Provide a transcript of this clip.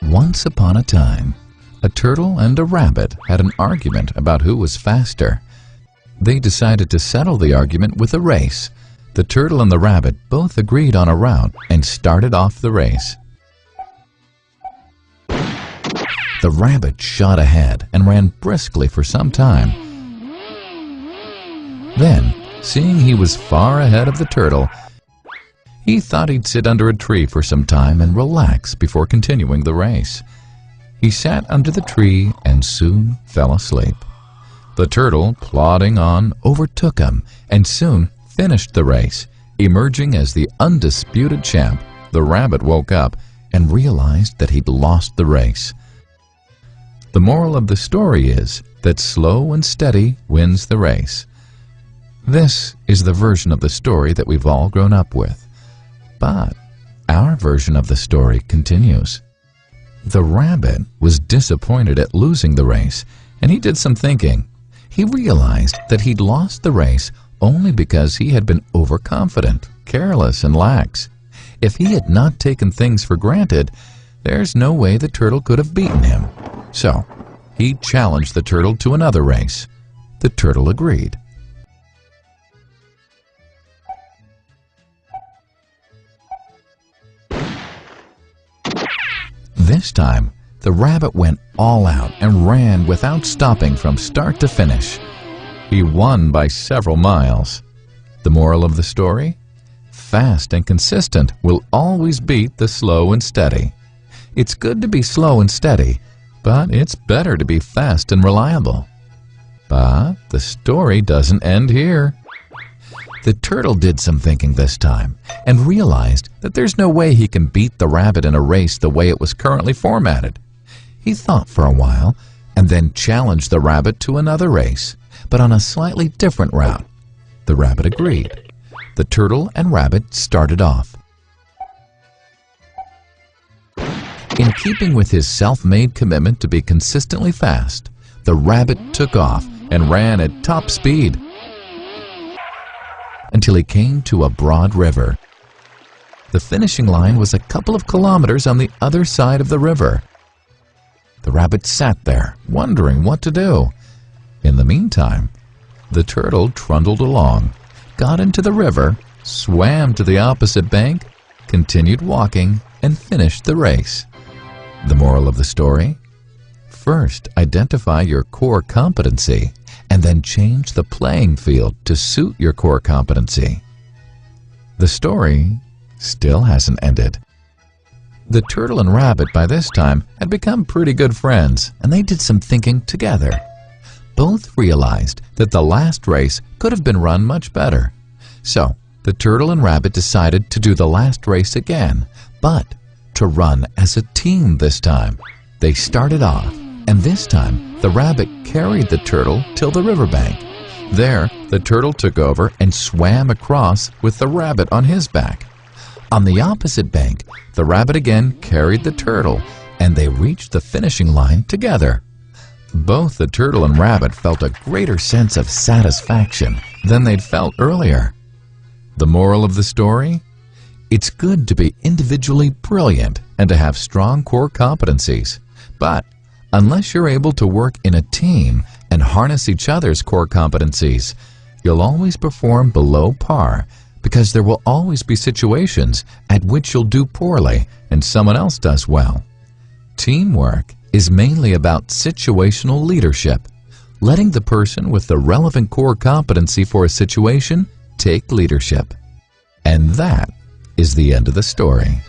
Once upon a time, a turtle and a rabbit had an argument about who was faster. They decided to settle the argument with a race. The turtle and the rabbit both agreed on a route and started off the race. The rabbit shot ahead and ran briskly for some time. Then, seeing he was far ahead of the turtle, he thought he'd sit under a tree for some time and relax before continuing the race. He sat under the tree and soon fell asleep. The turtle, plodding on, overtook him and soon finished the race. Emerging as the undisputed champ, the rabbit woke up and realized that he'd lost the race. The moral of the story is that slow and steady wins the race. This is the version of the story that we've all grown up with. But our version of the story continues. The rabbit was disappointed at losing the race, and he did some thinking. He realized that he'd lost the race only because he had been overconfident, careless, and lax. If he had not taken things for granted, there's no way the turtle could have beaten him. So, he challenged the turtle to another race. The turtle agreed. This time, the rabbit went all out and ran without stopping from start to finish. He won by several miles. The moral of the story? Fast and consistent will always beat the slow and steady. It's good to be slow and steady, but it's better to be fast and reliable. But the story doesn't end here. The turtle did some thinking this time and realized that there's no way he can beat the rabbit in a race the way it was currently formatted. He thought for a while and then challenged the rabbit to another race, but on a slightly different route. The rabbit agreed. The turtle and rabbit started off. In keeping with his self-made commitment to be consistently fast, the rabbit took off and ran at top speed until he came to a broad river. The finishing line was a couple of kilometers on the other side of the river. The rabbit sat there, wondering what to do. In the meantime, the turtle trundled along, got into the river, swam to the opposite bank, continued walking, and finished the race. The moral of the story? First, identify your core competency, and then change the playing field to suit your core competency. The story still hasn't ended. The turtle and rabbit by this time had become pretty good friends, and they did some thinking together. Both realized that the last race could have been run much better. So, the turtle and rabbit decided to do the last race again, but to run as a team this time. They started off, and this time the rabbit carried the turtle till the riverbank. There, the turtle took over and swam across with the rabbit on his back. On the opposite bank, the rabbit again carried the turtle, and they reached the finishing line together. Both the turtle and rabbit felt a greater sense of satisfaction than they'd felt earlier. The moral of the story? It's good to be individually brilliant and to have strong core competencies, but unless you're able to work in a team and harness each other's core competencies, you'll always perform below par, because there will always be situations at which you'll do poorly and someone else does well. Teamwork is mainly about situational leadership, letting the person with the relevant core competency for a situation take leadership. And that is the end of the story.